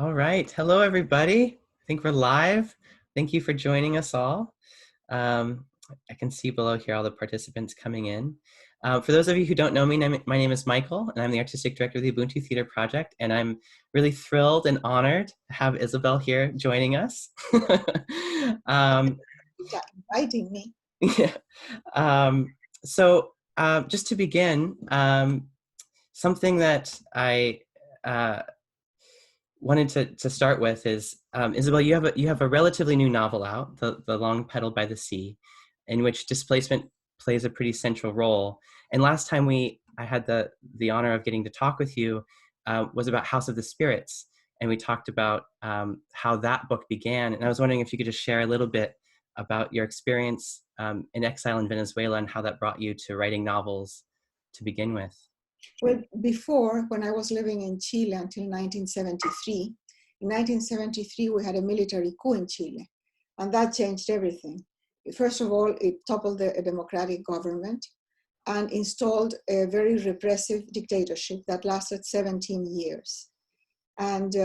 All right. Hello, everybody. I think we're live. Thank you for joining us all. I can see below here all the participants coming in. For those of you who don't know me, my name is Michael, and I'm the Artistic Director of the Ubuntu Theater Project, and I'm really thrilled and honored to have Isabel here joining us. Inviting me. Yeah. Just to begin, something that I wanted to start with is, Isabel, you have a relatively new novel out, The Long Petal by the Sea, in which displacement plays a pretty central role. And last time I had the honor of getting to talk with you was about House of the Spirits. And we talked about how that book began. And I was wondering if you could just share a little bit about your experience in exile in Venezuela and how that brought you to writing novels to begin with. Well, before, when I was living in Chile until 1973, in 1973 we had a military coup in Chile, and that changed everything. First of all, it toppled a democratic government and installed a very repressive dictatorship that lasted 17 years. And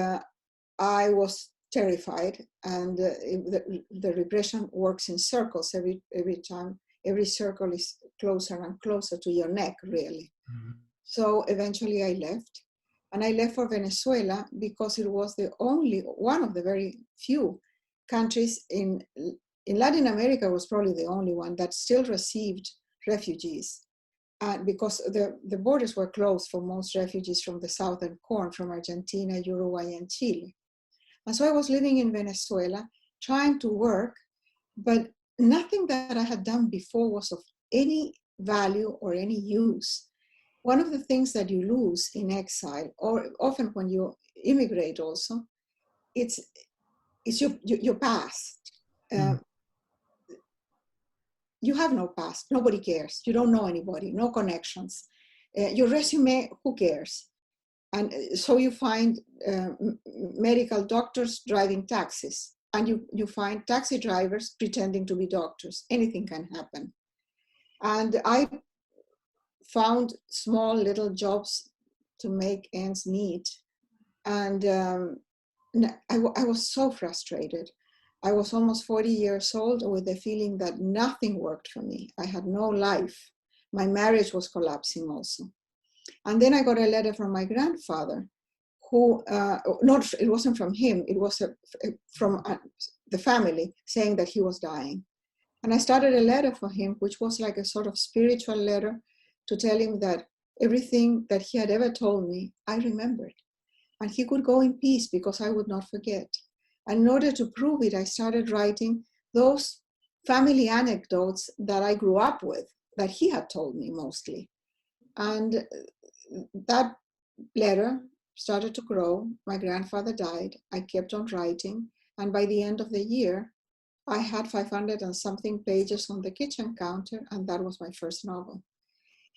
I was terrified, and the repression works in circles every time. Every circle is closer and closer to your neck, really. Mm-hmm. So eventually I left, and I left for Venezuela because it was one of the very few countries in Latin America, was probably the only one that still received refugees. Because the borders were closed for most refugees from the southern corner, from Argentina, Uruguay, and Chile. And so I was living in Venezuela, trying to work, but nothing that I had done before was of any value or any use. One of the things that you lose in exile, or often when you immigrate also, it's your past. You have no past. Nobody cares. You don't know anybody, no connections. Your resume, who cares? And so you find medical doctors driving taxis, and you find taxi drivers pretending to be doctors. Anything can happen. And I found small little jobs to make ends meet. And I was so frustrated. I was almost 40 years old with the feeling that nothing worked for me. I had no life. My marriage was collapsing also. And then I got a letter from my grandfather, who, it wasn't from him, it was from the family, saying that he was dying. And I started a letter for him, which was like a sort of spiritual letter to tell him that everything that he had ever told me, I remembered. And he could go in peace because I would not forget. And in order to prove it, I started writing those family anecdotes that I grew up with, that he had told me mostly. And that letter started to grow. My grandfather died. I kept on writing. And by the end of the year, I had 500 and something pages on the kitchen counter, and that was my first novel.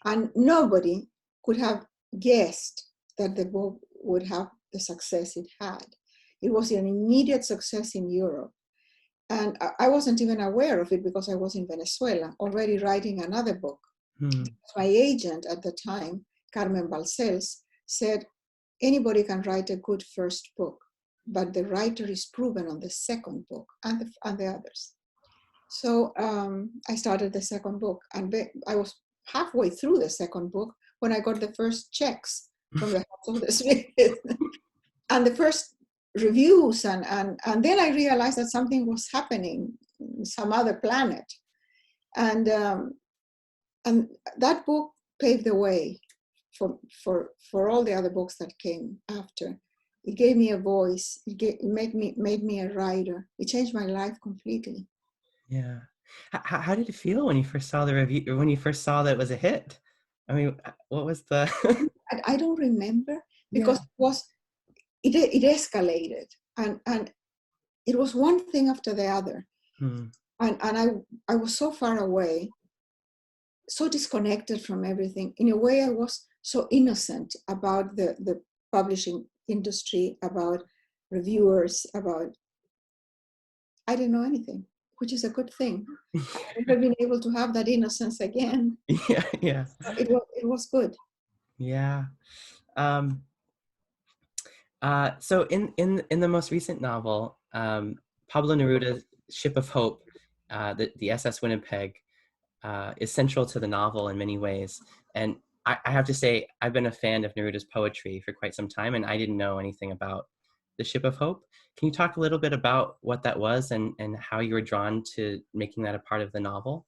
And nobody could have guessed that the book would have the success it had. It was an immediate success in Europe. And I wasn't even aware of it because I was in Venezuela, already writing another book. My agent at the time, Carmen Balcells, said, anybody can write a good first book, but the writer is proven on the second book and the others. So I started the second book, and I was halfway through the second book when I got the first checks from the House of the Spirit and the first reviews, and then I realized that something was happening in some other planet, and that book paved the way for all the other books that came after. It gave me a voice. It made me a writer. It changed my life completely. Yeah. How did it feel when you first saw the review, when you first saw that it was a hit? I mean, what was the... I don't remember, because it escalated, and it was one thing after the other. And I was so far away, so disconnected from everything. In a way, I was so innocent about the publishing industry, about reviewers, I didn't know anything, which is a good thing. I've never been able to have that innocence again. Yeah. It was good. Yeah. So in the most recent novel, Pablo Neruda's Ship of Hope, the SS Winnipeg, is central to the novel in many ways. And I have to say, I've been a fan of Neruda's poetry for quite some time, and I didn't know anything about the Ship of Hope. Can you talk a little bit about what that was and how you were drawn to making that a part of the novel?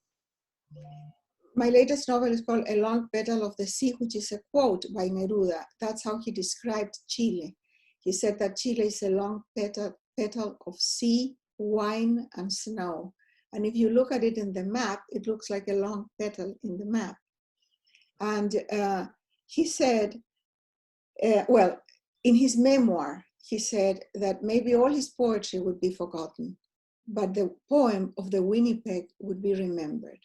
My latest novel is called A Long Petal of the Sea, which is a quote by Neruda. That's how he described Chile. He said that Chile is a long petal of sea, wine, and snow. And if you look at it in the map, it looks like a long petal in the map. And he said, well, in his memoir, he said that maybe all his poetry would be forgotten, but the poem of the Winnipeg would be remembered.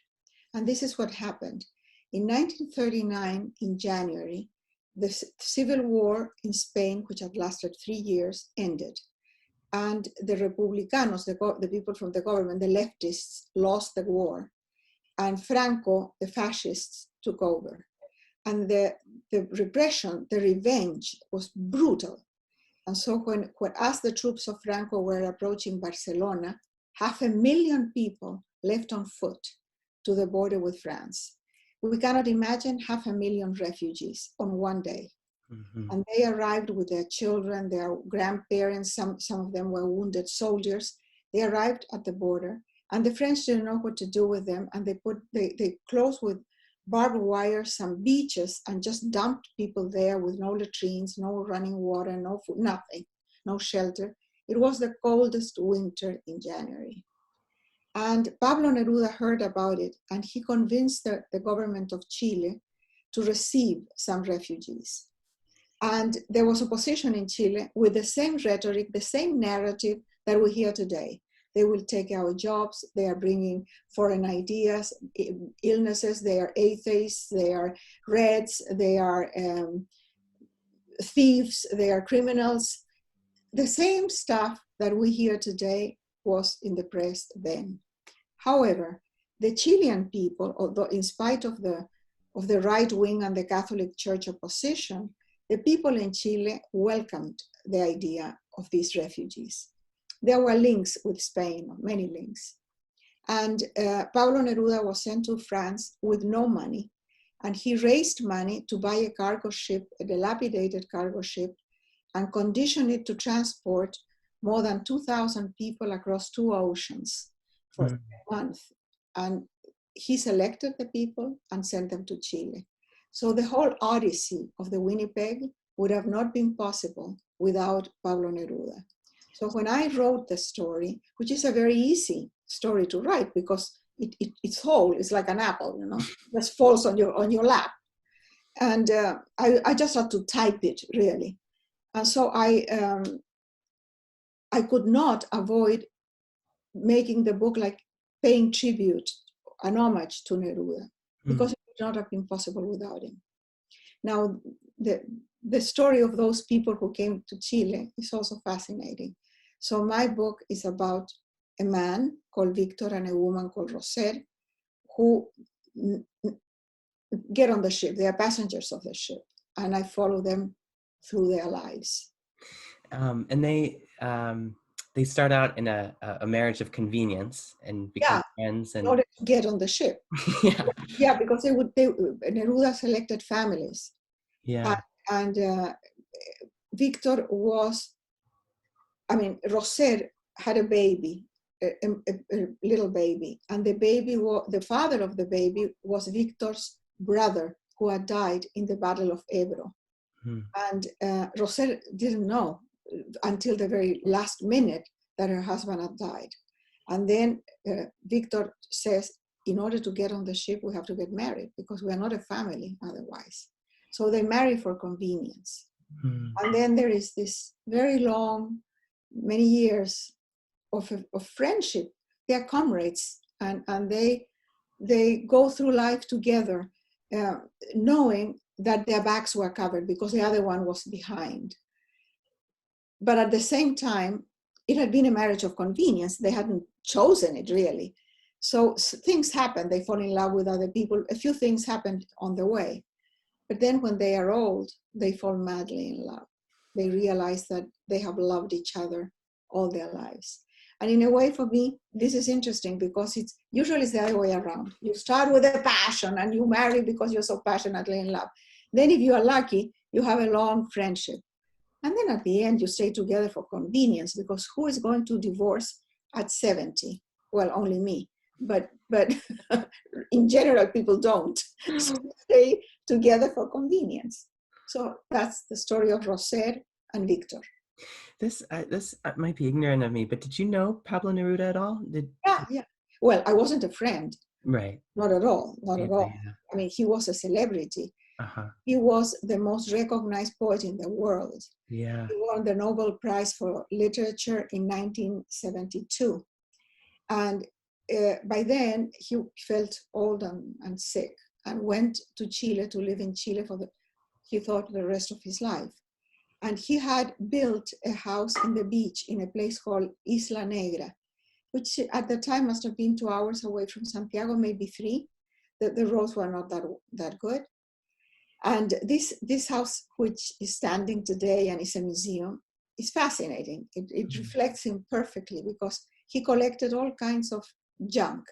And this is what happened. In 1939, in January, the civil war in Spain, which had lasted 3 years, ended. And the Republicanos, the people from the government, the leftists, lost the war. And Franco, the fascists, took over. And the repression, the revenge was brutal. And so as the troops of Franco were approaching Barcelona, 500,000 people left on foot to the border with France. We cannot imagine 500,000 refugees on one day. Mm-hmm. And they arrived with their children, their grandparents, some of them were wounded soldiers. They arrived at the border, and the French didn't know what to do with them, and they closed with barbed wire some beaches and just dumped people there with no latrines, no running water, no food, nothing, no shelter. It was the coldest winter in January. And Pablo Neruda heard about it, and he convinced the government of Chile to receive some refugees. And there was opposition in Chile with the same rhetoric, the same narrative that we hear today. They will take our jobs, they are bringing foreign ideas, illnesses, they are atheists, they are reds, they are thieves, they are criminals. The same stuff that we hear today was in the press then. However, the Chilean people, although in spite of the right wing and the Catholic Church opposition, the people in Chile welcomed the idea of these refugees. There were links with Spain, many links. And Pablo Neruda was sent to France with no money, and he raised money to buy a cargo ship, a dilapidated cargo ship, and conditioned it to transport more than 2,000 people across 2 oceans for a month. And he selected the people and sent them to Chile. So the whole odyssey of the Winnipeg would have not been possible without Pablo Neruda. So when I wrote the story, which is a very easy story to write because it's whole, it's like an apple, you know, just falls on your lap. And I just had to type it really. And so I could not avoid making the book like paying tribute, an homage to Neruda, because it would not have been possible without him. Now, the story of those people who came to Chile is also fascinating. So my book is about a man called Victor and a woman called Roser who get on the ship. They are passengers of the ship, and I follow them through their lives. And they start out in a marriage of convenience and become friends. And in order to get on the ship. Yeah, because Neruda selected families. Yeah. And Victor Roser had a baby, a little baby, and the father of the baby was Victor's brother who had died in the Battle of Ebro. And Roser didn't know until the very last minute that her husband had died. And then Victor says, in order to get on the ship, we have to get married because we are not a family otherwise. So they marry for convenience. And then there is this very long, many years of friendship. They are comrades, and they go through life together, knowing that their backs were covered because the other one was behind. But at the same time, it had been a marriage of convenience. They hadn't chosen it really. So things happen. They fall in love with other people. A few things happened on the way. But then when they are old, they fall madly in love. they realize that they have loved each other all their lives. And in a way, for me, this is interesting because it's usually the other way around. You start with a passion and you marry because you're so passionately in love. Then if you are lucky, you have a long friendship. And then at the end, you stay together for convenience, because who is going to divorce at 70? Well, only me. But in general, people don't. So stay together for convenience. So that's the story of Roser and Victor. This might be ignorant of me, but did you know Pablo Neruda at all? Yeah. Well, I wasn't a friend. Right. Not at all. Not at all. Yeah. I mean, he was a celebrity. Uh-huh. He was the most recognized poet in the world. Yeah. He won the Nobel Prize for Literature in 1972. And by then, he felt old and sick and went to Chile to live in Chile he thought, the rest of his life. And he had built a house in the beach in a place called Isla Negra, which at the time must have been 2 hours away from Santiago, maybe 3. The roads were not that good. And this house, which is standing today and is a museum, is fascinating. It reflects him perfectly, because he collected all kinds of junk.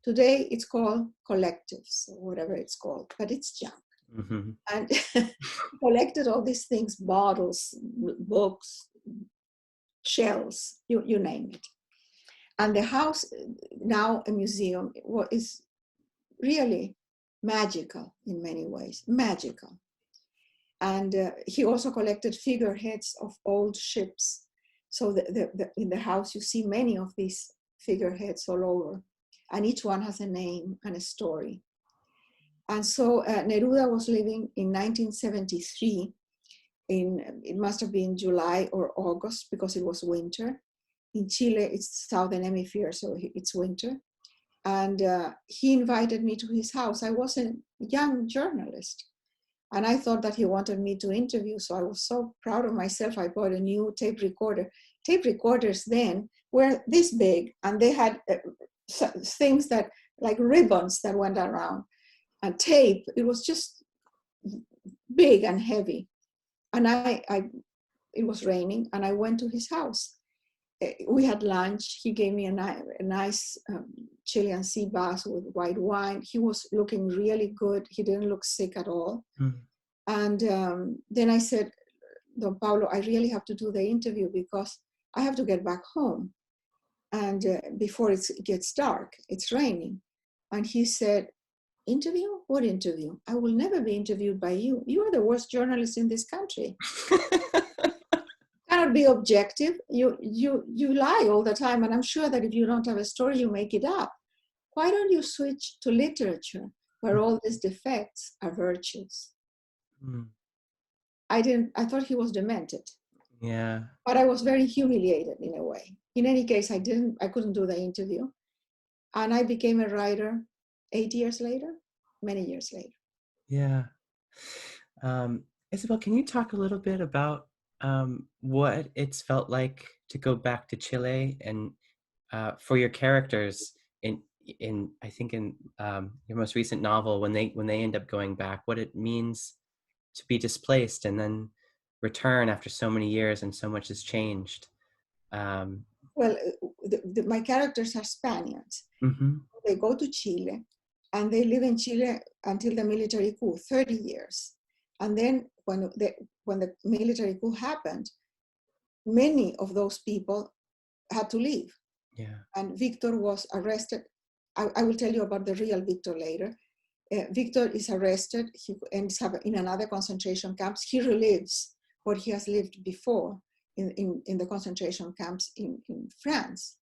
Today it's called collectives, or whatever it's called, but it's junk. Mm-hmm. And he collected all these things, bottles, books, shells, you name it. And the house, now a museum, is really magical in many ways, magical. And he also collected figureheads of old ships. So in the house, you see many of these figureheads all over, and each one has a name and a story. And so Neruda was living in 1973, it must have been July or August, because it was winter. In Chile, it's Southern Hemisphere, so it's winter. And he invited me to his house. I was a young journalist, and I thought that he wanted me to interview. So I was so proud of myself. I bought a new tape recorder. Tape recorders then were this big, and they had things that, like ribbons that went around. And tape, it was just big and heavy. And it was raining, and I went to his house. We had lunch. He gave me a nice Chilean sea bath with white wine. He was looking really good. He didn't look sick at all. Mm. And then I said, Don Pablo, I really have to do the interview because I have to get back home. And before it gets dark, it's raining. And he said, interview? What interview? I will never be interviewed by you. You are the worst journalist in this country. Cannot be objective. You lie all the time, and I'm sure that if you don't have a story, you make it up. Why don't you switch to literature, where all these defects are virtues? Mm. I thought he was demented. Yeah. But I was very humiliated in a way. In any case, I couldn't do the interview. And I became a writer 8 years later, many years later. Yeah. Isabel, can you talk a little bit about what it's felt like to go back to Chile, and for your characters in I think in your most recent novel, when they end up going back, what it means to be displaced and then return after so many years and so much has changed. Well, my characters are Spaniards. Mm-hmm. They go to Chile, and they live in Chile until the military coup, 30 years. And then when the military coup happened, many of those people had to leave. Yeah. And Victor was arrested. I will tell you about the real Victor later. Victor is arrested. He ends up in another concentration camps. He relives what he has lived before in the concentration camps in France.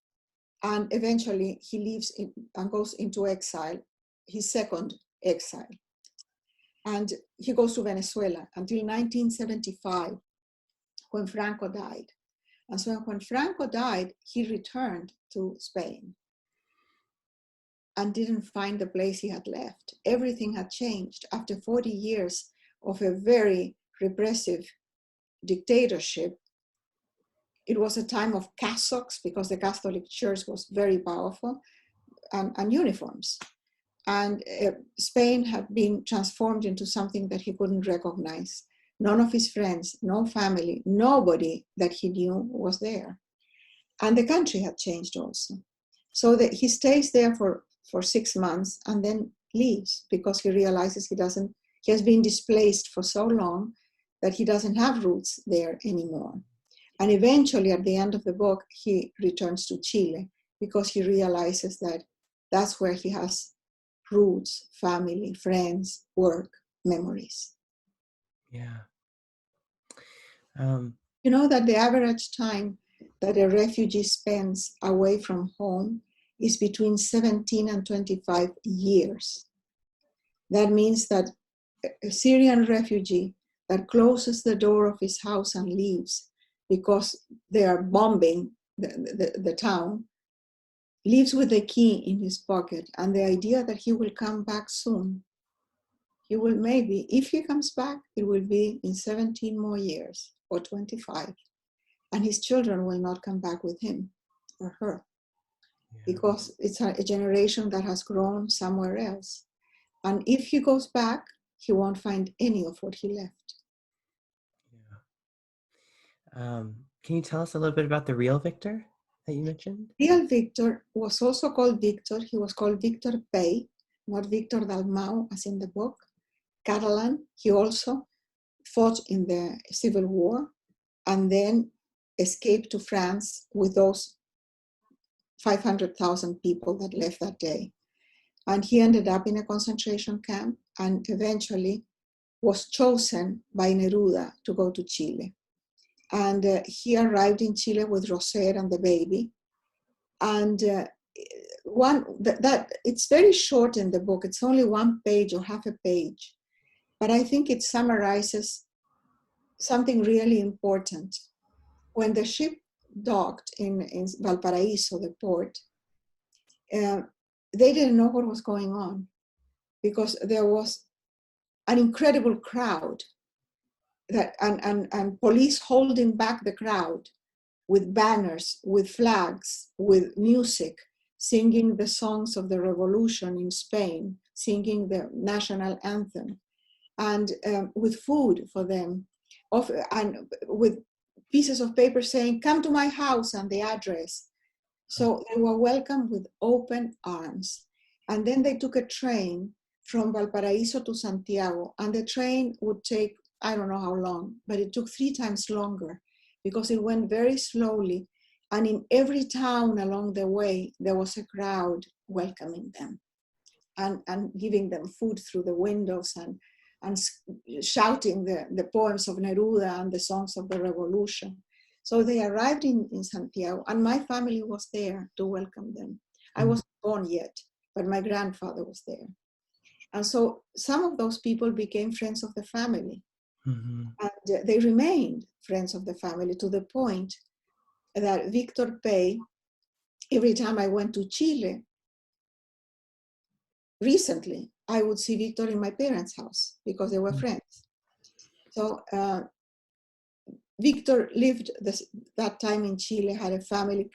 And eventually he leaves and goes into exile, his second exile. And he goes to Venezuela until 1975, when Franco died. And so when Franco died, he returned to Spain and didn't find the place he had left. Everything had changed. After 40 years of a very repressive dictatorship, it was a time of cassocks, because the Catholic Church was very powerful, and uniforms. And Spain had been transformed into something that he couldn't recognize. None of his friends, no family, nobody that he knew was there. And the country had changed also. So that he stays there for 6 months and then leaves because he realizes he has been displaced for so long that he doesn't have roots there anymore. And eventually at the end of the book, he returns to Chile because he realizes that that's where he has roots, family, friends, work, memories. Yeah. You know that the average time that a refugee spends away from home is between 17 and 25 years. That means that a Syrian refugee that closes the door of his house and leaves because they are bombing the town, leaves with the key in his pocket and the idea that he will come back soon. He will maybe, if he comes back, it will be in 17 more years or 25. And his children will not come back with him or her because it's a generation that has grown somewhere else. And if he goes back, he won't find any of what he left. Can you tell us a little bit about the real Victor that you mentioned? Real Victor was also called Victor. He was called Victor Pey, not Victor Dalmau, as in the book. Catalan. He also fought in the Civil War and then escaped to France with those 500,000 people that left that day. And he ended up in a concentration camp and eventually was chosen by Neruda to go to Chile. And he arrived in Chile with Roser and the baby. And it's very short in the book. It's only 1 page or half a page. But I think it summarizes something really important. When the ship docked in Valparaiso, the port, they didn't know what was going on because there was an incredible crowd and police holding back the crowd with banners, with flags, with music, singing the songs of the revolution in Spain, singing the national anthem, and with food for them, and with pieces of paper saying, "Come to my house," and the address. So they were welcomed with open arms. And then they took a train from Valparaiso to Santiago, and the train would take, I don't know how long, but it took 3 times longer because it went very slowly. And in every town along the way, there was a crowd welcoming them and giving them food through the windows and shouting the poems of Neruda and the songs of the revolution. So they arrived in Santiago, and my family was there to welcome them. I wasn't born yet, but my grandfather was there. And so some of those people became friends of the family. Mm-hmm. And they remained friends of the family to the point that Victor Pey, every time I went to Chile, recently, I would see Victor in my parents' house because they were friends. So Victor lived that time in Chile, had a family,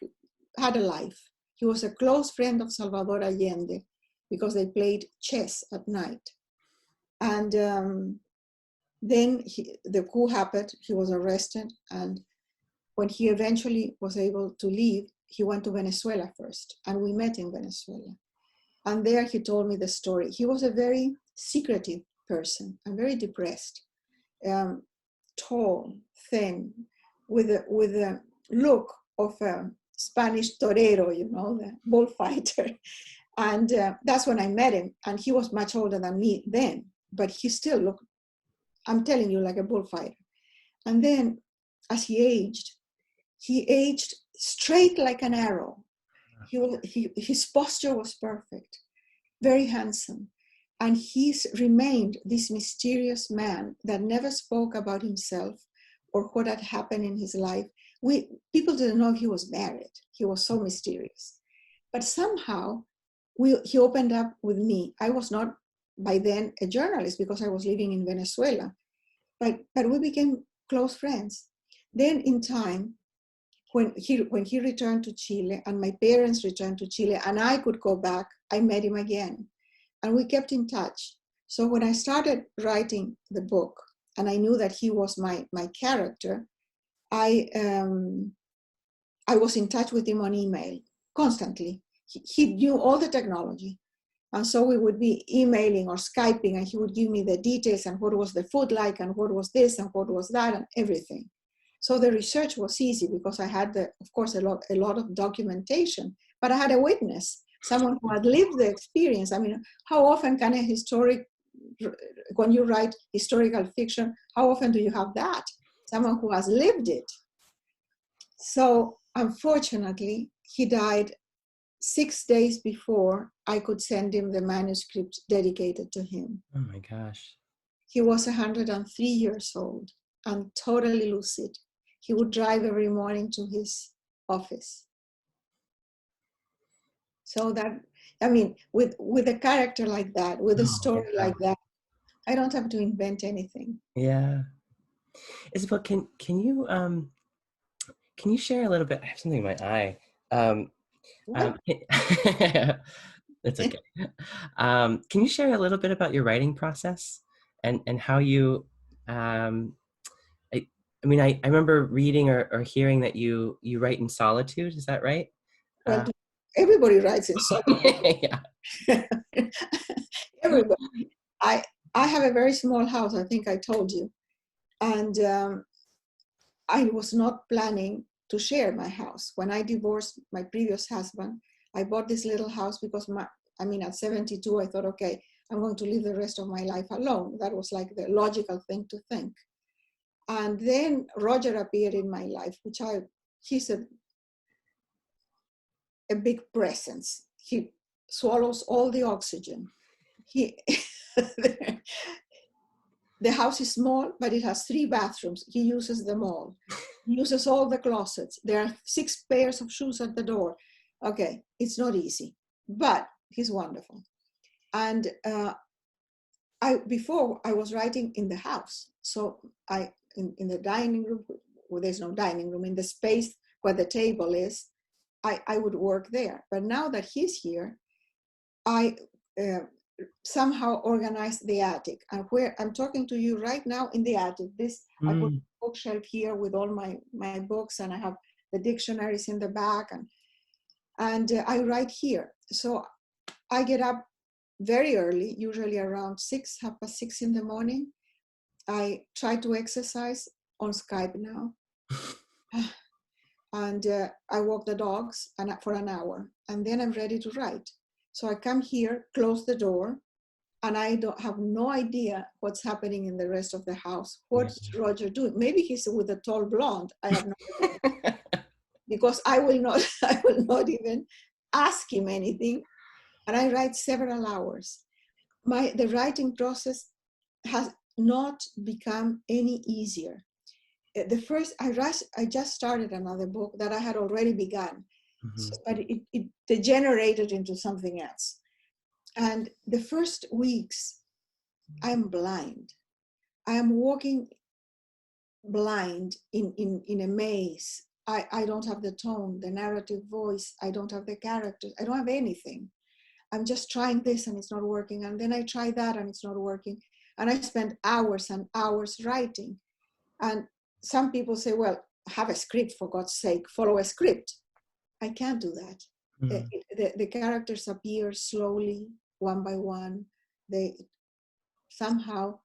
had a life. He was a close friend of Salvador Allende because they played chess at night. And then the coup happened, he was arrested. And when he eventually was able to leave, he went to Venezuela first. And we met in Venezuela. And there he told me the story. He was a very secretive person and very depressed. Tall, thin, with a look of a Spanish torero, the bullfighter. And that's when I met him. And he was much older than me then, but he still looked, I'm telling you, like a bullfighter. And then as he aged straight like an arrow. His posture was perfect, very handsome. And he's remained this mysterious man that never spoke about himself or what had happened in his life. People didn't know if he was married. He was so mysterious. But somehow he opened up with me. I was not by then a journalist because I was living in Venezuela, but we became close friends. Then in time, when he returned to Chile and my parents returned to Chile and I could go back, I met him again. And we kept in touch. So when I started writing the book, and I knew that he was my character, I was in touch with him on email constantly. He knew all the technology. And so we would be emailing or Skyping, and he would give me the details and what was the food like and what was this and what was that and everything. So the research was easy because I had, of course, a lot of documentation, but I had a witness, someone who had lived the experience. I mean, how often can when you write historical fiction, how often do you have that? Someone who has lived it. So unfortunately, he died 6 days before I could send him the manuscript dedicated to him. Oh my gosh. He was 103 years old and totally lucid. He would drive every morning to his office. So that, I mean, with a character like that, with a story like that, I don't have to invent anything. Yeah. Isabel, can you share a little bit? I have something in my eye. That's okay. Can you share a little bit about your writing process and how you? I mean, I remember reading or hearing that you write in solitude. Is that right? Well, everybody writes in solitude. Yeah. Everybody. I have a very small house. I think I told you, and I was not planning to share my house. When I divorced my previous husband, I bought this little house because at 72, I thought, okay, I'm going to live the rest of my life alone. That was like the logical thing to think. And then Roger appeared in my life, he's a big presence. He swallows all the oxygen. The house is small, but it has 3 bathrooms. He uses them all. He uses all the closets. There are 6 pairs of shoes at the door. Okay, it's not easy, but he's wonderful. And before I was writing in the house. So in the dining room, well, there's no dining room, in the space where the table is, I would work there. But now that he's here, I somehow organized the attic. And where I'm talking to you right now in the attic, I put a bookshelf here with all my books, and I have the dictionaries in the back, and I write here. So I get up very early, usually around 6:30 in the morning. I try to exercise on Skype now. And I walk the dogs for an hour, and then I'm ready to write. So I come here, close the door, and I have no idea what's happening in the rest of the house. What's Roger doing? Maybe he's with a tall blonde. I have no idea. Because I will not even ask him anything. And I write several hours. The writing process has not become any easier. I just started another book that I had already begun, but it degenerated into something else. And the first weeks, I'm blind. I am walking blind in a maze. I don't have the tone, the narrative voice. I don't have the characters. I don't have anything. I'm just trying this and it's not working. And then I try that and it's not working. And I spend hours and hours writing. And some people say, well, have a script, for God's sake, follow a script. I can't do that. The characters appear slowly, one by one. They somehow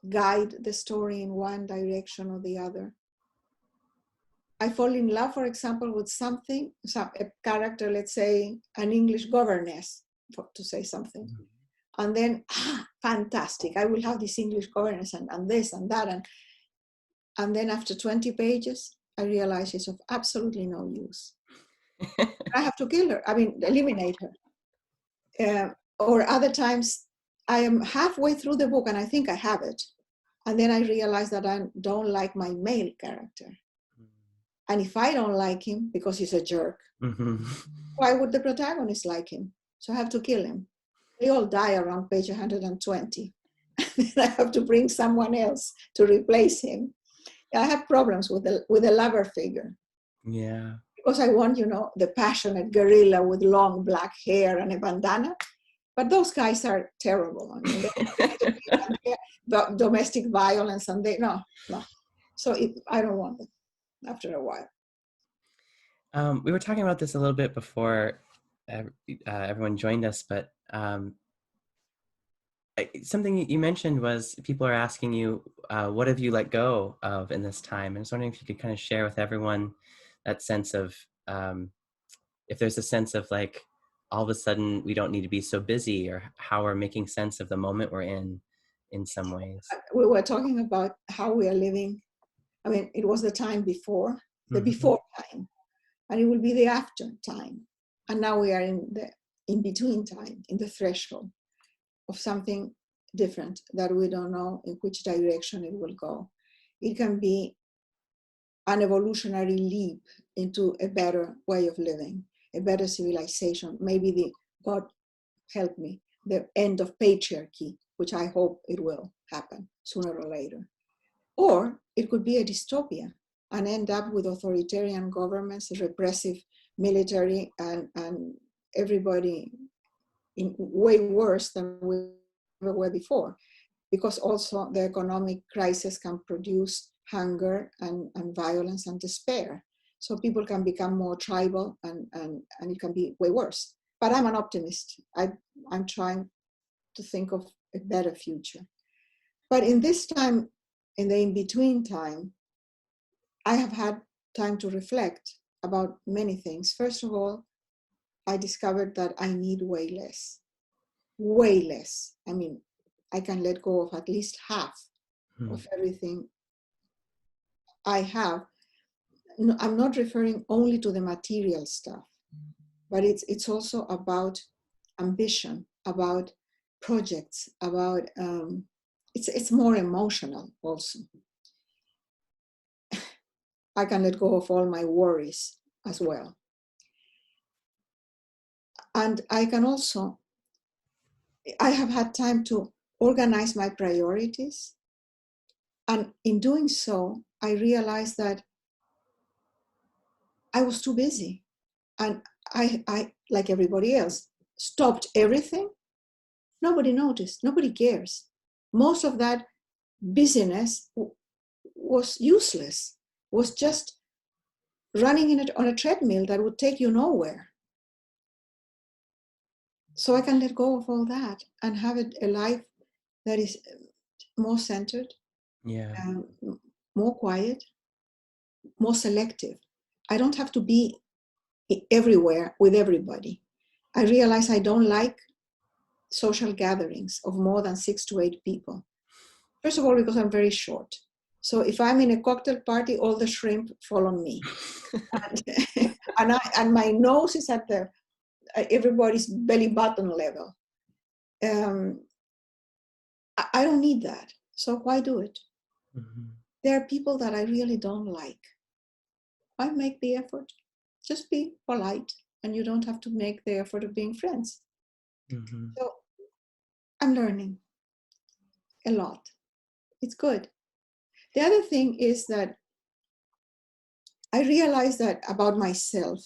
guide the story in one direction or the other. I fall in love, for example, with a character, let's say an English governess, to say something. And then, fantastic, I will have this English governess and this and that. And then after 20 pages, I realize it's of absolutely no use. I have to kill her, eliminate her. Or other times, I am halfway through the book and I think I have it. And then I realize that I don't like my male character. And if I don't like him because he's a jerk, why would the protagonist like him? So I have to kill him. They all die around page 120. And I have to bring someone else to replace him. I have problems with a lover figure. Yeah. Because I want, the passionate guerrilla with long black hair and a bandana. But those guys are terrible. I mean, domestic violence, and no. So I don't want it after a while. We were talking about this a little bit before everyone joined us, but something you mentioned was people are asking you, what have you let go of in this time? And I was wondering if you could kind of share with everyone that sense of, if there's a sense of like, all of a sudden we don't need to be so busy, or how we're making sense of the moment we're in some ways. We were talking about how we are living. I mean, it was the time before, the Mm-hmm. before time, and it will be the after time. And now we are in the in-between time, in the threshold of something different that we don't know in which direction it will go. It can be an evolutionary leap into a better way of living, a better civilization, maybe God help me, the end of patriarchy, which I hope it will happen sooner or later. Or it could be a dystopia and end up with authoritarian governments, repressive military, and everybody in way worse than we ever were before. Because also the economic crisis can produce hunger and violence and despair. So people can become more tribal, and it can be way worse. But I'm an optimist. I'm trying to think of a better future. But in this time, in the in-between time, I have had time to reflect about many things. First of all, I discovered that I need way less. Way less. I mean, I can let go of at least half of everything I have. No, I'm not referring only to the material stuff, but it's also about ambition, about projects, about it's more emotional also. I can let go of all my worries as well. And I can also, I have had time to organize my priorities. And in doing so, I realized that I was too busy. And I, like everybody else, stopped everything. Nobody noticed, nobody cares. Most of that busyness was useless, was just running in it on a treadmill that would take you nowhere. So I can let go of all that and have a life that is more centered, more quiet, more selective. I don't have to be everywhere with everybody. I realize I don't like social gatherings of more than 6 to 8 people. First of all, because I'm very short. So if I'm in a cocktail party, all the shrimp fall on me. and my nose is at everybody's belly button level. I don't need that. So why do it? Mm-hmm. There are people that I really don't like. Why make the effort? Just be polite, and you don't have to make the effort of being friends. Mm-hmm. So I'm learning a lot. It's good. The other thing is that I realized that about myself,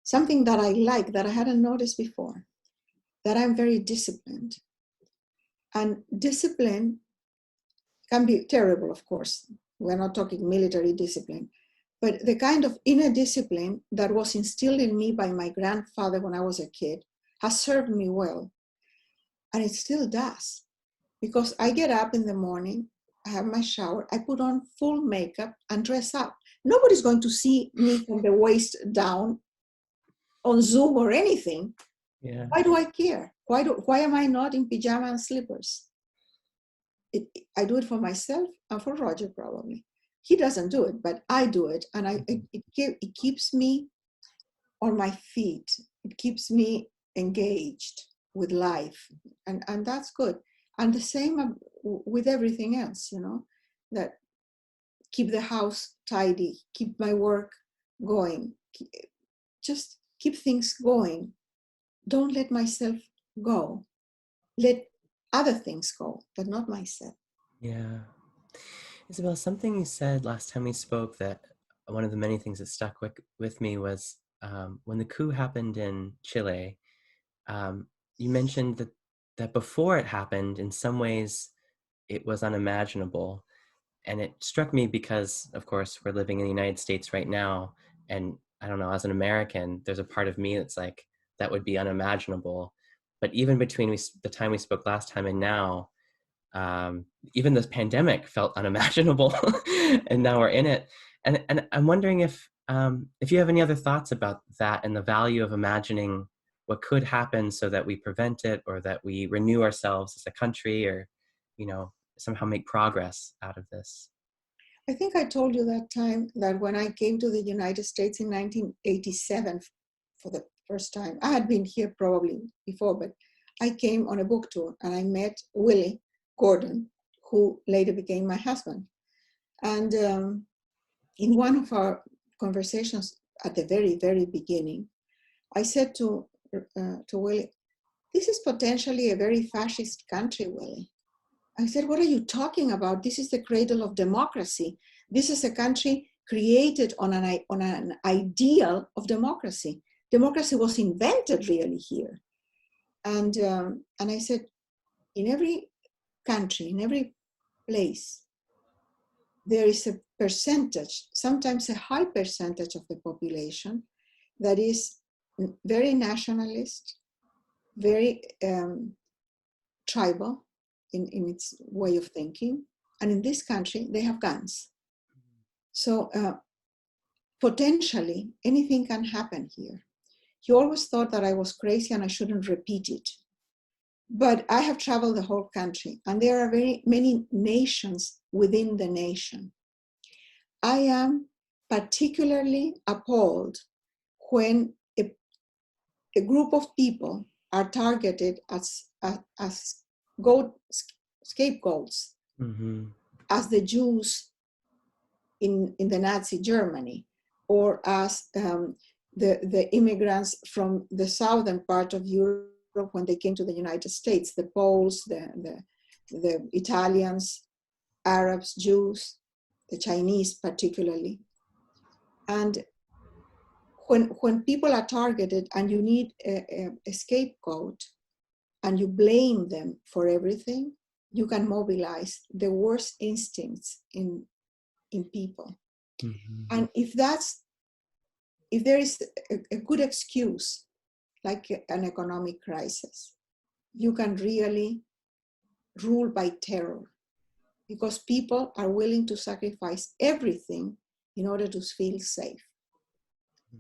something that I like that I hadn't noticed before, that I'm very disciplined. And discipline can be terrible, of course. We're not talking military discipline, but the kind of inner discipline that was instilled in me by my grandfather when I was a kid has served me well. And it still does, because I get up in the morning, I have my shower, I put on full makeup and dress up. Nobody's going to see me from the waist down on Zoom or anything. Yeah. Why do I care? Why am I not in pajama and slippers? I do it for myself and for Roger probably. He doesn't do it, but I do it, and it keeps me on my feet. It keeps me engaged with life, and that's good. And the same with everything else, that keep the house tidy, keep my work going, just keep things going. Don't let myself go. Let other things go, but not myself. Yeah. Isabel, something you said last time we spoke, that one of the many things that stuck with me was when the coup happened in Chile, you mentioned that before it happened, in some ways, it was unimaginable. And it struck me because, of course, we're living in the United States right now. And I don't know, as an American, there's a part of me that's like, that would be unimaginable. But even between the time we spoke last time and now, even this pandemic felt unimaginable. And now we're in it. And I'm wondering if you have any other thoughts about that and the value of imagining what could happen so that we prevent it, or that we renew ourselves as a country, or, you know, somehow make progress out of this. I think I told you that time that when I came to the United States in 1987 for the first time, I had been here probably before, but I came on a book tour and I met Willie Gordon, who later became my husband. And in one of our conversations at the very, very beginning, I said to Willie, "This is potentially a very fascist country, Willie." I said, "What are you talking about? This is the cradle of democracy. This is a country created on an ideal of democracy. Democracy was invented really here." And I said, in every country, in every place, there is a percentage, sometimes a high percentage of the population that is very nationalist, very tribal in its way of thinking. And in this country, they have guns. So potentially anything can happen here. He always thought that I was crazy and I shouldn't repeat it. But I have traveled the whole country, and there are very many nations within the nation. I am particularly appalled when a group of people are targeted as scapegoats, Mm-hmm. as the Jews in the Nazi Germany, or as the immigrants from the southern part of Europe when they came to the United States, the Poles, the Italians, Arabs, Jews, the Chinese particularly. And when people are targeted and you need a scapegoat and you blame them for everything, you can mobilize the worst instincts in people. Mm-hmm. And if there is a good excuse, like an economic crisis, you can really rule by terror, because people are willing to sacrifice everything in order to feel safe.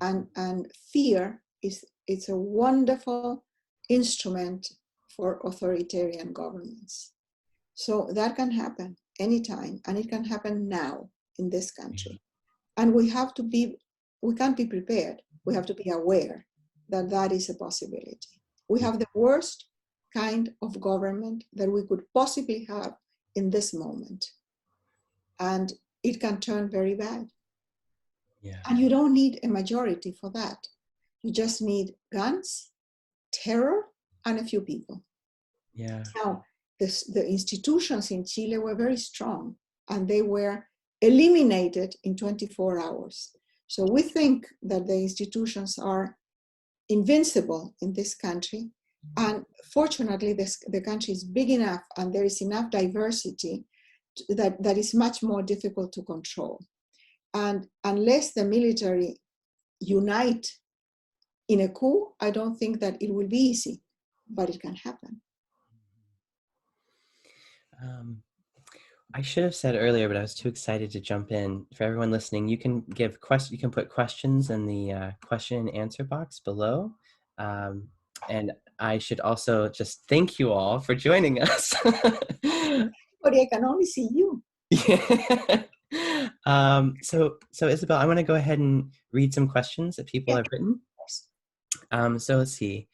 And fear it's a wonderful instrument for authoritarian governments. So that can happen anytime, and it can happen now in this country. And we can't be prepared. We have to be aware that that is a possibility. We have the worst kind of government that we could possibly have in this moment. And it can turn very bad. Yeah. And you don't need a majority for that. You just need guns, terror, and a few people. Yeah. Now, the institutions in Chile were very strong, and they were eliminated in 24 hours. So we think that the institutions are invincible in this country. And fortunately, the country is big enough and there is enough diversity that is much more difficult to control. And unless the military unite in a coup, I don't think that it will be easy, but it can happen. I should have said earlier, but I was too excited to jump in. For everyone listening, you can put questions in the question and answer box below. And I should also just thank you all for joining us. But I can only see you. Yeah. So Isabel, I want to go ahead and read some questions that people have written. So let's see.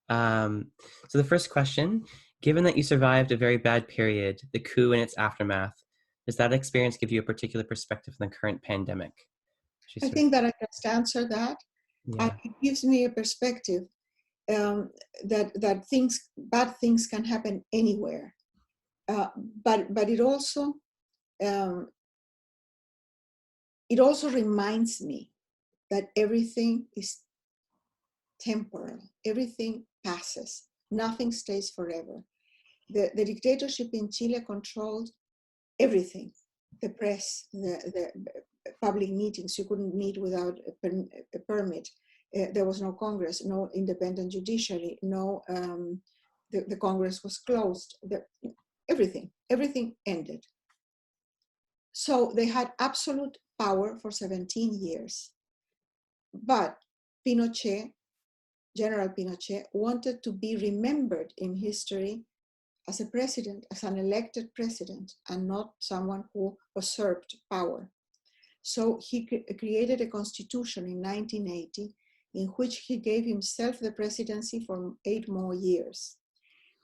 So the first question: given that you survived a very bad period, the coup and its aftermath, does that experience give you a particular perspective on the current pandemic? I think that I can answer that. Yeah. And it gives me a perspective that bad things can happen anywhere. But it also reminds me that everything is temporal. Everything passes. Nothing stays forever. The dictatorship in Chile controlled everything. The press, the public meetings, you couldn't meet without a permit. There was no Congress, no independent judiciary, the Congress was closed. Everything ended. So they had absolute power for 17 years. But Pinochet, General Pinochet, wanted to be remembered in history as a president, as an elected president, and not someone who usurped power. So he created a constitution in 1980 in which he gave himself the presidency for 8 more years.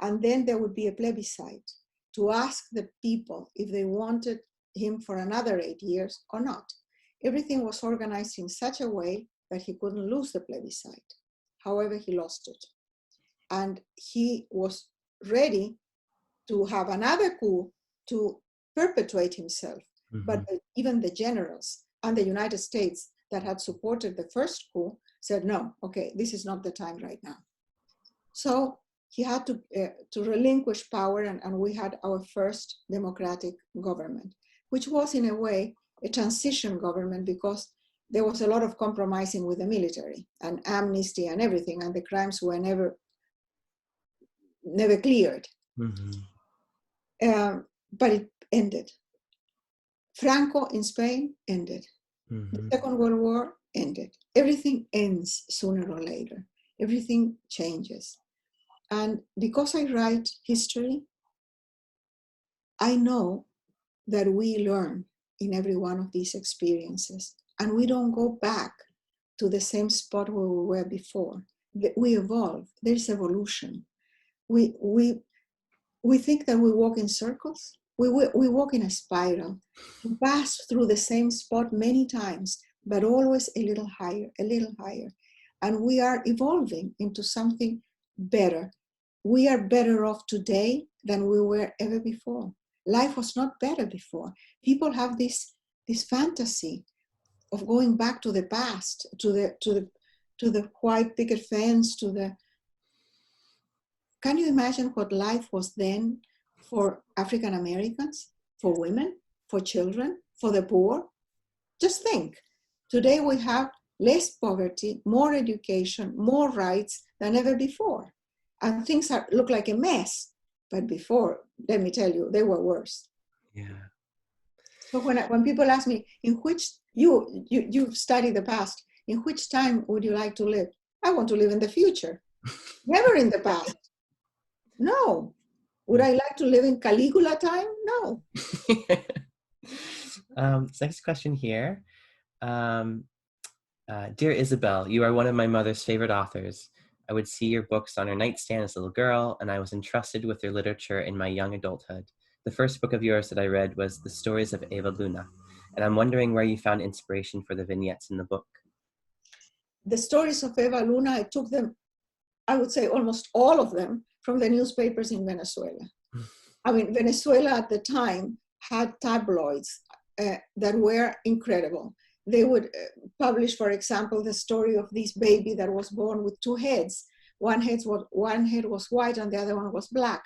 And then there would be a plebiscite to ask the people if they wanted him for another 8 years or not. Everything was organized in such a way that he couldn't lose the plebiscite. However, he lost it. And he was ready to have another coup to perpetuate himself. Mm-hmm. But even the generals and the United States that had supported the first coup said, no, okay, this is not the time right now. So he had to relinquish power, and we had our first democratic government, which was in a way a transition government because there was a lot of compromising with the military and amnesty and everything, and the crimes were never cleared. Mm-hmm. But it ended. Franco in Spain ended. Mm-hmm. The Second World War ended. Everything ends sooner or later. Everything changes. And because I write history, I know that we learn in every one of these experiences, and we don't go back to the same spot where we were before. We evolve. There's evolution. We think that we walk in circles. We walk in a spiral. We pass through the same spot many times, but always a little higher, a little higher. And we are evolving into something better. We are better off today than we were ever before. Life was not better before. People have this fantasy of going back to the past, to the white picket fence, Can you imagine what life was then for African Americans, for women, for children, for the poor? Just think. Today we have less poverty, more education, more rights than ever before. And things look like a mess. But before, let me tell you, they were worse. Yeah. So when people ask me, in which you've studied the past, in which time would you like to live? I want to live in the future, never in the past. No. Would I like to live in Caligula time? No. Next question here. Dear Isabel, you are one of my mother's favorite authors. I would see your books on her nightstand as a little girl, and I was entrusted with your literature in my young adulthood. The first book of yours that I read was The Stories of Ava Luna, and I'm wondering where you found inspiration for the vignettes in the book. The stories of Ava Luna, I took them, I would say almost all of them, from the newspapers in Venezuela. I mean, Venezuela at the time had tabloids that were incredible. They would publish, for example, the story of this baby that was born with 2 heads. One head was white and the other one was black.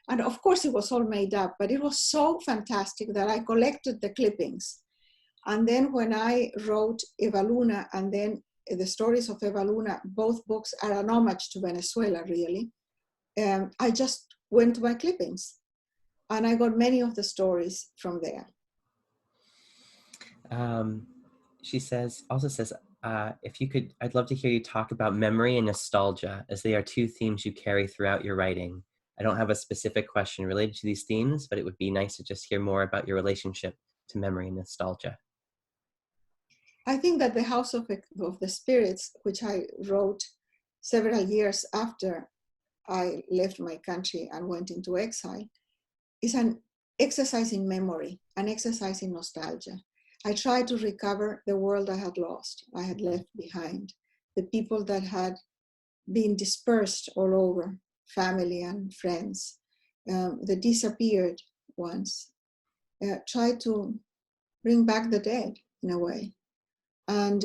And of course it was all made up, but it was so fantastic that I collected the clippings. And then when I wrote Ava Luna and then the stories of Ava Luna, both books are an homage to Venezuela, really. I just went to my clippings and I got many of the stories from there. She also says, if you could, I'd love to hear you talk about memory and nostalgia, as they are 2 themes you carry throughout your writing. I don't have a specific question related to these themes, but it would be nice to just hear more about your relationship to memory and nostalgia. I think that The House of the Spirits, which I wrote several years after I left my country and went into exile, is an exercise in memory, an exercise in nostalgia. I try to recover the world I had lost, I had left behind, the people that had been dispersed all over, family and friends, the disappeared ones. Try to bring back the dead in a way. And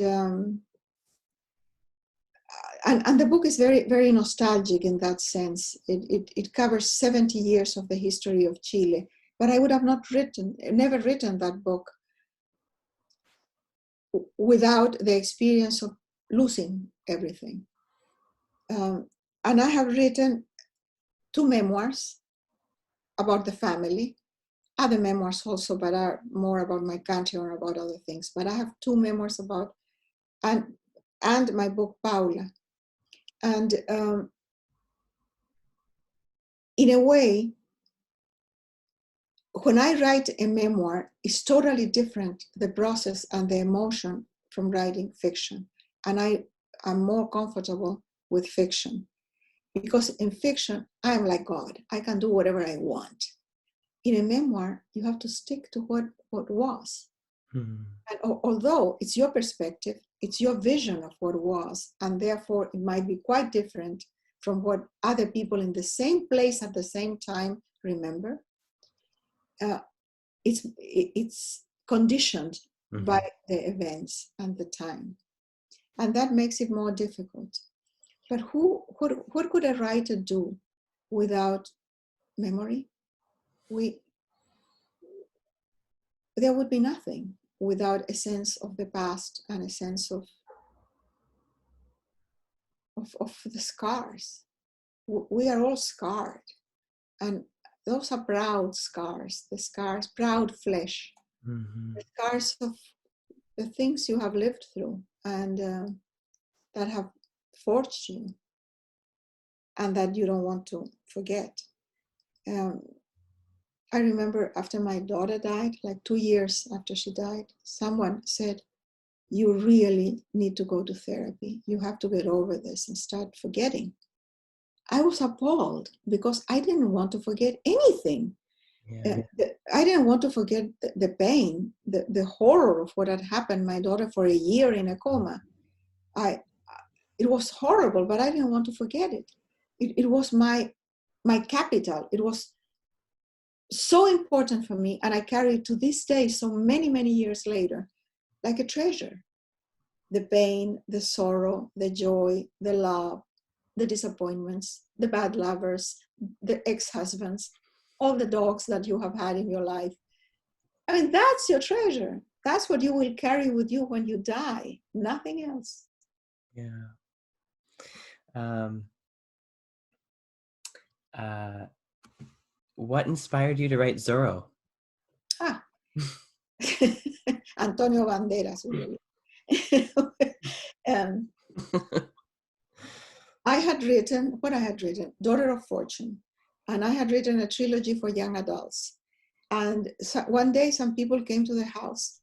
And the book is very, very nostalgic in that sense. It covers 70 years of the history of Chile, but I would have never written that book without the experience of losing everything. And I have written 2 memoirs about the family, other memoirs also, but are more about my country or about other things. But I have 2 memoirs about, and my book, Paula. And in a way, when I write a memoir, it's totally different, the process and the emotion from writing fiction. And I am more comfortable with fiction because in fiction, I'm like God. I can do whatever I want. In a memoir, you have to stick to what was. Mm-hmm. And although it's your perspective, it's your vision of what was, and therefore it might be quite different from what other people in the same place at the same time remember. It's conditioned mm-hmm. by the events and the time, and that makes it more difficult. But what could a writer do without memory? There would be nothing without a sense of the past and a sense of the scars. We are all scarred, and those are proud scars, the scars, proud flesh, mm-hmm. the scars of the things you have lived through and that have forged you and that you don't want to forget. I remember after my daughter died, like 2 years after she died, someone said, you really need to go to therapy. You have to get over this and start forgetting. I was appalled because I didn't want to forget anything. Yeah. I didn't want to forget the pain, the horror of what had happened. My daughter for a year in a coma. It was horrible, but I didn't want to forget it. It was my capital. It was so important for me, and I carry it to this day, so many, many years later, like a treasure. The pain, the sorrow, the joy, the love, the disappointments, the bad lovers, the ex-husbands, all the dogs that you have had in your life. I mean, that's your treasure. That's what you will carry with you when you die, nothing else. Yeah. What inspired you to write Zorro? Antonio Banderas, really. I had written, Daughter of Fortune, and I had written a trilogy for young adults. And so one day some people came to the house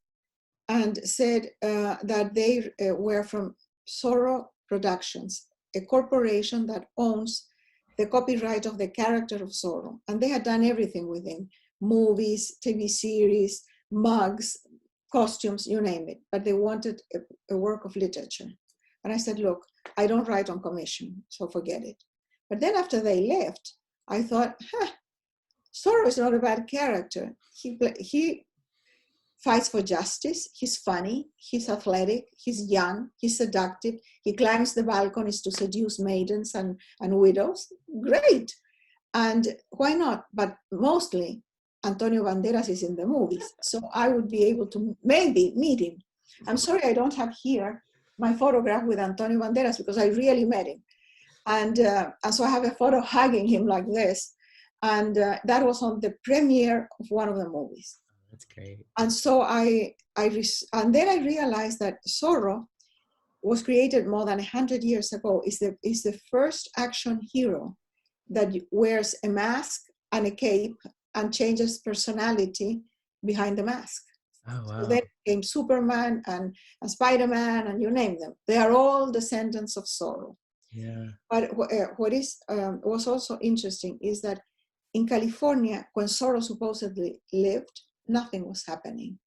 and said that they were from Zorro Productions, a corporation that owns the copyright of the character of Zorro. And they had done everything with him, movies, TV series, mugs, costumes, you name it. But they wanted a work of literature. And I said, look, I don't write on commission, so forget it. But then after they left, I thought, Zorro is not a bad character. He fights for justice. He's funny. He's athletic. He's young. He's seductive. He climbs the balconies to seduce maidens and widows. Great. And why not? But mostly, Antonio Banderas is in the movies. So I would be able to maybe meet him. I'm sorry I don't have here my photograph with Antonio Banderas because I really met him. And so I have a photo hugging him like this. And that was on the premiere of one of the movies. That's great. And so and then I realized that Zorro was created more than 100 years ago. Is the first action hero that wears a mask and a cape and changes personality behind the mask. Oh, wow. So then came Superman and Spider-Man and you name them. They are all descendants of Zorro. Yeah. But what was also interesting is that in California, when Zorro supposedly lived, nothing was happening.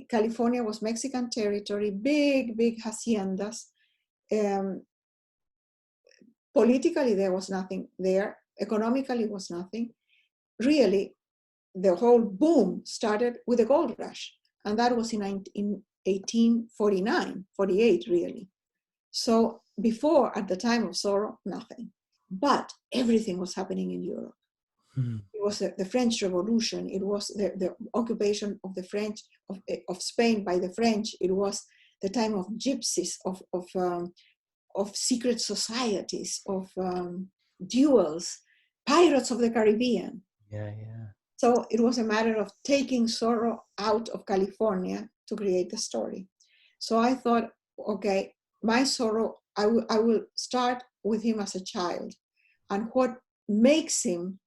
California was Mexican territory, big haciendas. Politically, there was nothing there. Economically, was nothing. Really, the whole boom started with the gold rush. And that was in 1849, 48, really. So before, at the time of sorrow, nothing. But everything was happening in Europe. Hmm. It was the French Revolution. It was the occupation of the French, of Spain by the French. It was the time of gypsies, of secret societies, of duels, pirates of the Caribbean. Yeah, yeah. So it was a matter of taking sorrow out of California to create the story. So I thought, okay, my sorrow, I will start with him as a child, and what makes him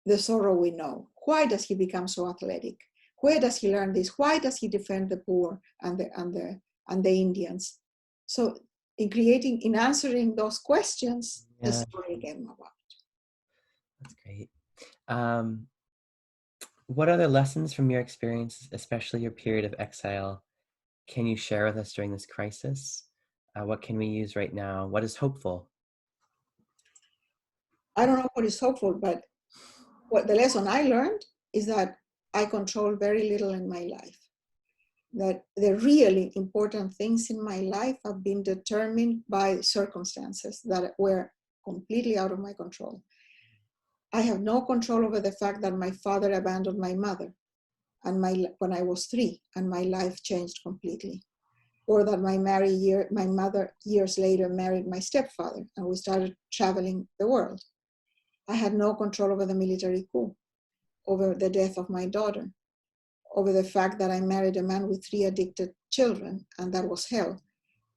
the sorrow we know. Why does he become so athletic? Where does he learn this? Why does he defend the poor and the Indians? So in answering those questions, the Yeah, story came about. that's great. What other lessons from your experience, especially your period of exile, can you share with us during this crisis? What can we use right now? What is hopeful? I don't know what is hopeful, but what the lesson I learned is that I control very little in my life. That the really important things in my life have been determined by circumstances that were completely out of my control. I have no control over the fact that my father abandoned my mother when I was 3, and my life changed completely. Or that my mother years later married my stepfather, and we started traveling the world. I had no control over the military coup, over the death of my daughter, over the fact that I married a man with 3 addicted children, and that was hell.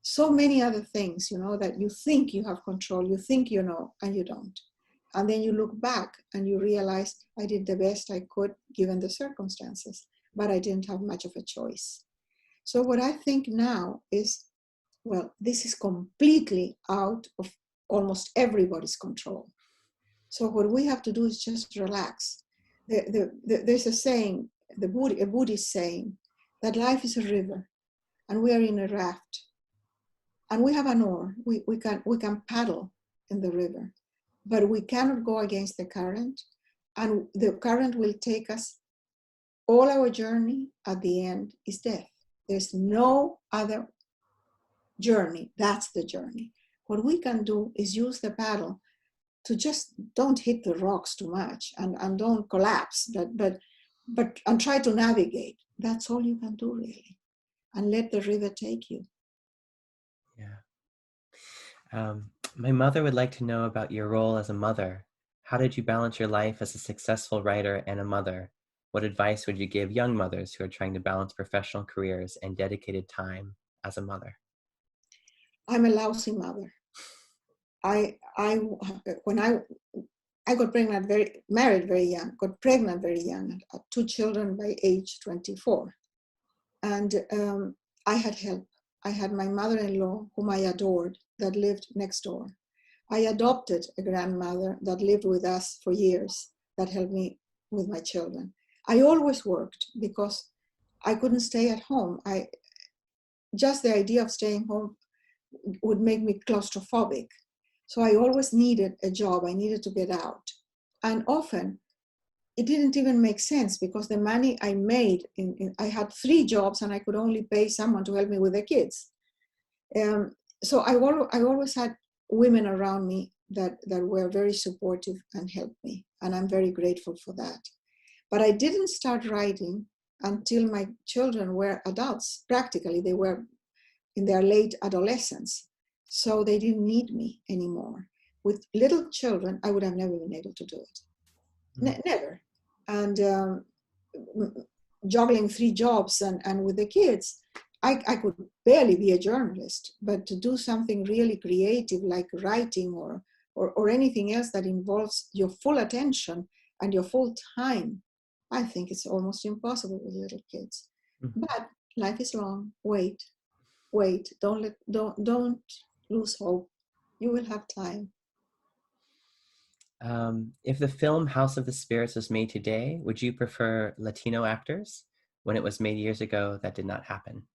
So many other things, that you think you have control, you think you know, and you don't. And then you look back and you realize I did the best I could given the circumstances, but I didn't have much of a choice. So what I think now is, well, this is completely out of almost everybody's control. So what we have to do is just relax. There's a saying, a Buddhist saying, that life is a river and we are in a raft. And we have an oar. We can paddle in the river, but we cannot go against the current. And the current will take us, all our journey at the end is death. There's no other journey. That's the journey. What we can do is use the paddle to just don't hit the rocks too much and don't collapse, but and try to navigate. That's all you can do, really. And let the river take you. Yeah. My mother would like to know about your role as a mother. How did you balance your life as a successful writer and a mother? What advice would you give young mothers who are trying to balance professional careers and dedicated time as a mother? I'm a lousy mother. When I got married very young, got pregnant very young, 2 children by age 24. And I had help. I had my mother-in-law, whom I adored, that lived next door. I adopted a grandmother that lived with us for years that helped me with my children. I always worked because I couldn't stay at home. Just the idea of staying home would make me claustrophobic. So I always needed a job. I needed to get out. And often it didn't even make sense because the money I made, I had 3 jobs and I could only pay someone to help me with the kids. So I always had women around me that were very supportive and helped me. And I'm very grateful for that. But I didn't start writing until my children were adults. Practically, they were in their late adolescence. So they didn't need me anymore. With little children, I would have never been able to do it. Never. And juggling 3 jobs and with the kids, I could barely be a journalist, but to do something really creative like writing or anything else that involves your full attention and your full time, I think it's almost impossible with little kids. Mm-hmm. But life is long. Wait, don't lose hope. You will have time. If the film House of the Spirits was made today, would you prefer Latino actors? When it was made years ago, that did not happen.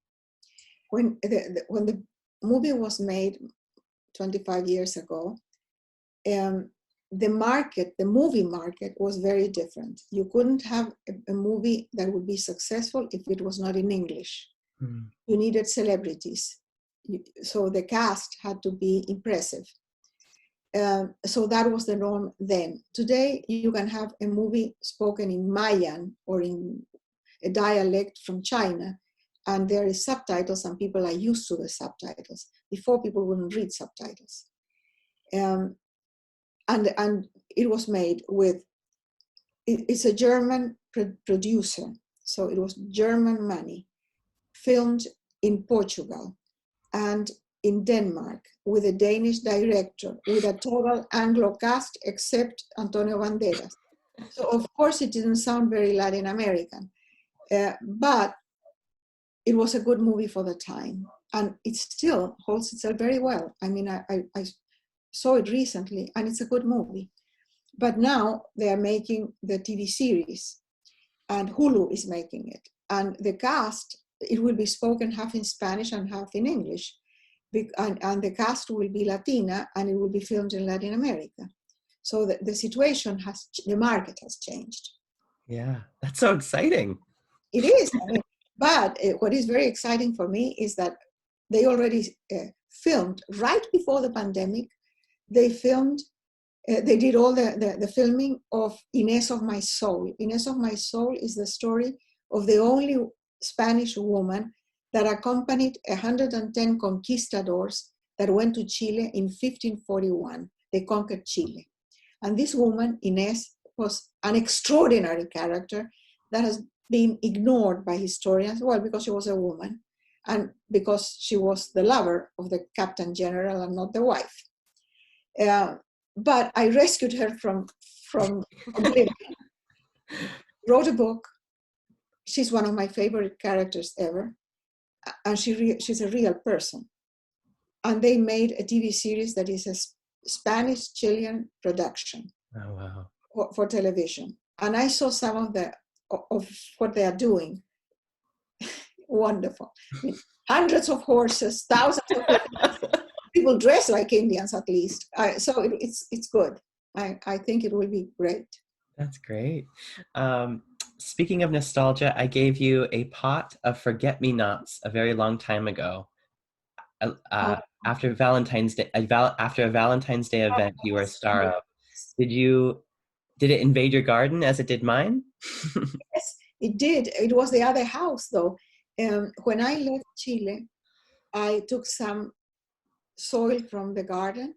When the movie was made 25 years ago, the movie market was very different. You couldn't have a movie that would be successful if it was not in English. You needed celebrities. so the cast had to be impressive. So that was the norm then. Today, you can have a movie spoken in Mayan or in a dialect from China, and there is subtitles, and people are used to the subtitles. Before, people wouldn't read subtitles. And it was made with, it's a German producer, so it was German money, filmed in Portugal and in Denmark with a Danish director, with a total Anglo cast except Antonio Banderas. So of course it didn't sound very Latin American, but it was a good movie for the time, and it still holds itself very well. I mean, I saw it recently, and it's a good movie. But now they are making the TV series, and Hulu is making it. And the cast, it will be spoken half in Spanish and half in English. And the cast will be Latina, and it will be filmed in Latin America. So the situation the market has changed. Yeah, that's so exciting. It is. I mean, but what is very exciting for me is that they already filmed right before the pandemic. They filmed, they did all the filming of Inés of My Soul. Inés of My Soul is the story of the only Spanish woman that accompanied 110 conquistadors that went to Chile in 1541. They conquered Chile. And this woman, Inés, was an extraordinary character that has been ignored by historians, well, because she was a woman and because she was the lover of the Captain General and not the wife. But I rescued her from oblivion. Wrote a book. She's one of my favorite characters ever. And she's a real person. And they made a TV series that is a Spanish-Chilean production. Oh, wow. For television. And I saw some of what they are doing. Wonderful. I mean, hundreds of horses, thousands of people dressed like Indians at least. So it's good. I think it will be great. That's great. Speaking of nostalgia, I gave you a pot of forget-me-nots a very long time ago. After a Valentine's Day event you were a star of. Did it invade your garden as it did mine? Yes, it did. It was the other house though. When I left Chile, I took some soil from the garden,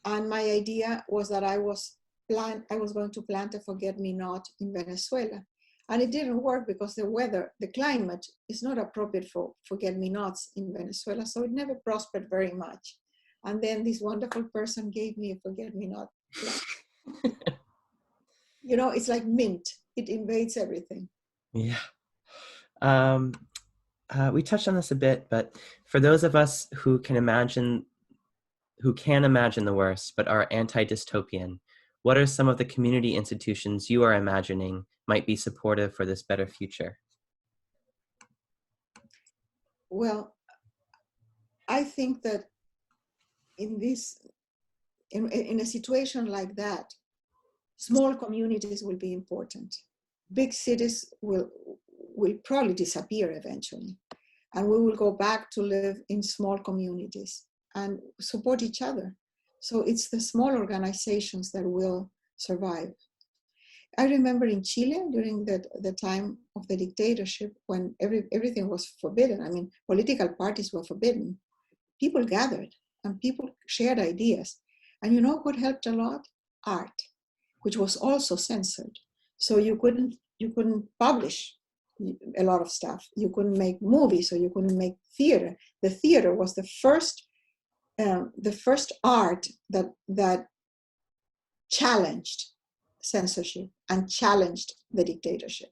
and my idea was that I was going to plant a forget-me-not in Venezuela. And it didn't work because the climate is not appropriate for forget-me-nots in Venezuela, so it never prospered very much. And then this wonderful person gave me a forget-me-not plant. You know, it's like mint. It invades everything. Yeah. We touched on this a bit, but for those of us who can imagine the worst, but are anti-dystopian, what are some of the community institutions you are imagining might be supportive for this better future? Well, I think that in a situation like that, small communities will be important. Big cities will probably disappear eventually, and we will go back to live in small communities and support each other. So it's the small organizations that will survive. I remember in Chile during the time of the dictatorship, when everything was forbidden. I mean, political parties were forbidden. People gathered and people shared ideas. And you know what helped a lot? Art, which was also censored. So you couldn't publish a lot of stuff. You couldn't make movies, or you couldn't make theater. The theater was the first art that challenged censorship and challenged the dictatorship.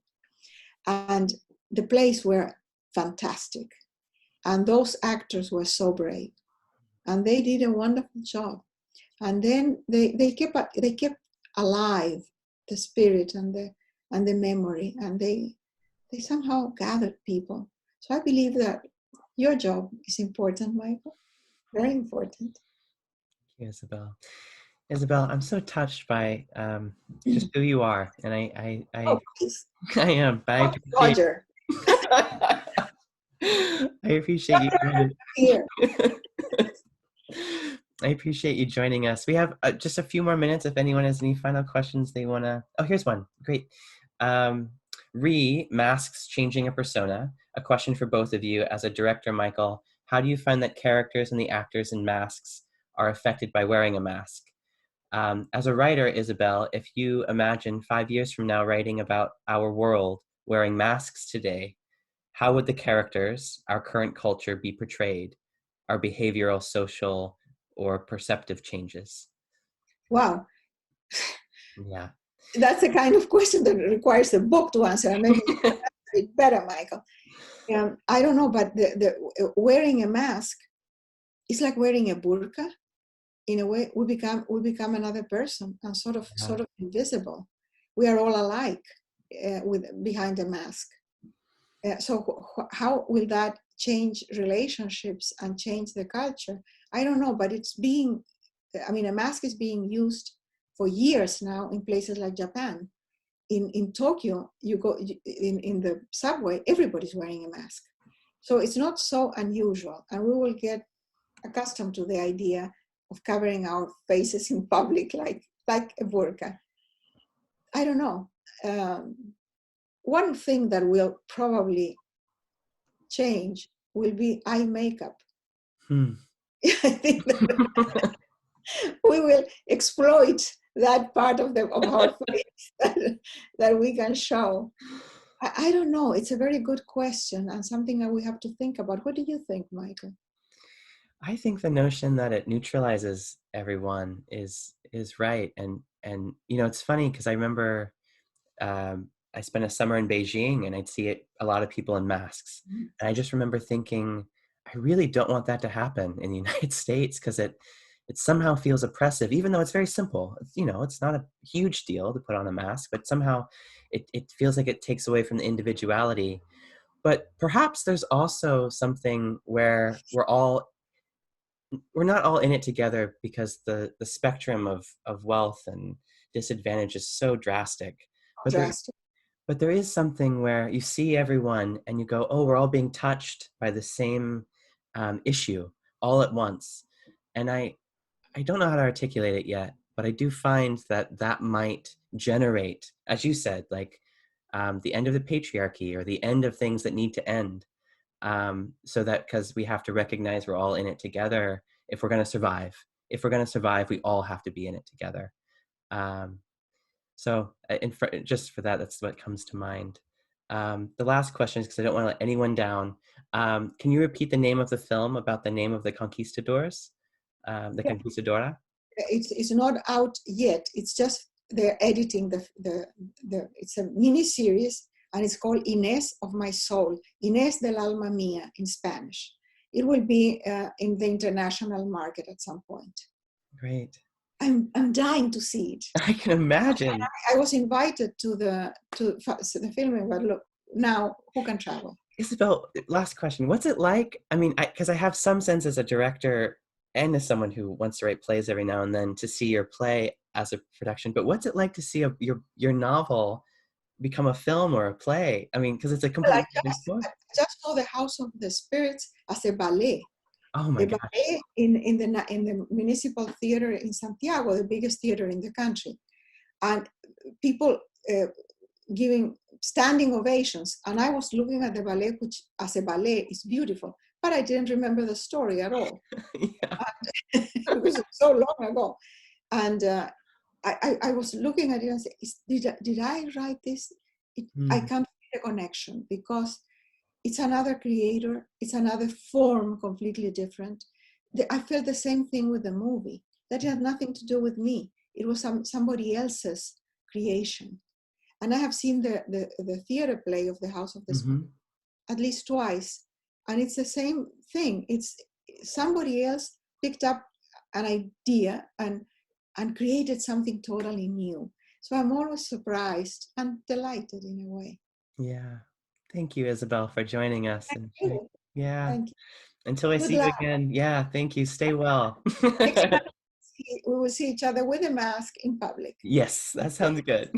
And the plays were fantastic. And those actors were so brave. And they did a wonderful job. And then they kept alive the spirit and the memory, and they somehow gathered people. So I believe that your job is important, Michael. Very important. Thank you, Isabel. Isabel, I'm so touched by just who you are, and I Oh, please. I am. Roger. I appreciate you joining. Here. I appreciate you joining us. We have just a few more minutes if anyone has any final questions they want to. Oh, here's one. Great. Masks changing a persona. A question for both of you. As a director, Michael, how do you find that characters and the actors in masks are affected by wearing a mask? As a writer, Isabel, if you imagine 5 years from now writing about our world wearing masks today, how would the characters, our current culture, be portrayed? Our behavioral, social, or perceptive changes? Wow. Yeah. That's the kind of question that requires a book to answer. Maybe you can answer it better, Michael. I don't know, but wearing a mask is like wearing a burqa. In a way, we become another person and sort of invisible. We are all alike behind the mask. So how will that change relationships and change the culture? I don't know, but a mask is being used for years now in places like Japan. In Tokyo, you go in the subway, everybody's wearing a mask. So it's not so unusual, and we will get accustomed to the idea of covering our faces in public like a burqa. I don't know. One thing that will probably change will be eye makeup. I think that we will exploit that part of our face that we can show. I don't know. It's a very good question and something that we have to think about. What do you think, Michael? I think the notion that it neutralizes everyone is right, and it's funny because I remember I spent a summer in Beijing and I'd see a lot of people in masks, and I just remember thinking, I really don't want that to happen in the United States because it somehow feels oppressive, even though it's very simple. It's not a huge deal to put on a mask, but somehow it feels like it takes away from the individuality. But perhaps there's also something where we're not all in it together because the spectrum of wealth and disadvantage is so drastic. But there is something where you see everyone and you go, oh, we're all being touched by the same issue all at once. And I don't know how to articulate it yet, but I do find that might generate, as you said, like the end of the patriarchy or the end of things that need to end. So that, because we have to recognize we're all in it together if we're going to survive. If we're going to survive, we all have to be in it together. So just for that, that's what comes to mind. The last question is, because I don't want to let anyone down, can you repeat the name of the film about the name of the conquistadors, the conquistadora? It's not out yet. It's just they're editing it's a mini series, and it's called Inés of My Soul, Inés del Alma Mía in Spanish. It will be in the international market at some point. Great. I'm dying to see it. I can imagine. I was invited to the filming, but look, now who can travel? Isabel, last question. What's it like? I mean, because I have some sense as a director and as someone who wants to write plays every now and then to see your play as a production, but what's it like to see your novel become a film or a play? I mean, because it's a completely different story. I just saw The House of the Spirits as a ballet. Oh my gosh. Ballet in the municipal theater in Santiago, the biggest theater in the country, and people giving standing ovations. And I was looking at the ballet, which as a ballet is beautiful, but I didn't remember the story at all. It was so long ago. And I was looking at it and said, did I write this? I can't feel a connection because it's another creator, it's another form, completely different. I felt the same thing with the movie. That had nothing to do with me. It was somebody else's creation. And I have seen the theater play of The House of the Spirits at least twice. And it's the same thing. It's somebody else picked up an idea and created something totally new. So I'm always surprised and delighted in a way. Yeah. Thank you, Isabel, for joining us. Thank you. Yeah. Thank you. Until I see you again. Yeah. Thank you. Stay well. We will see each other with a mask in public. Yes, that sounds good.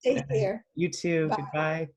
Take care. You too. Bye. Goodbye.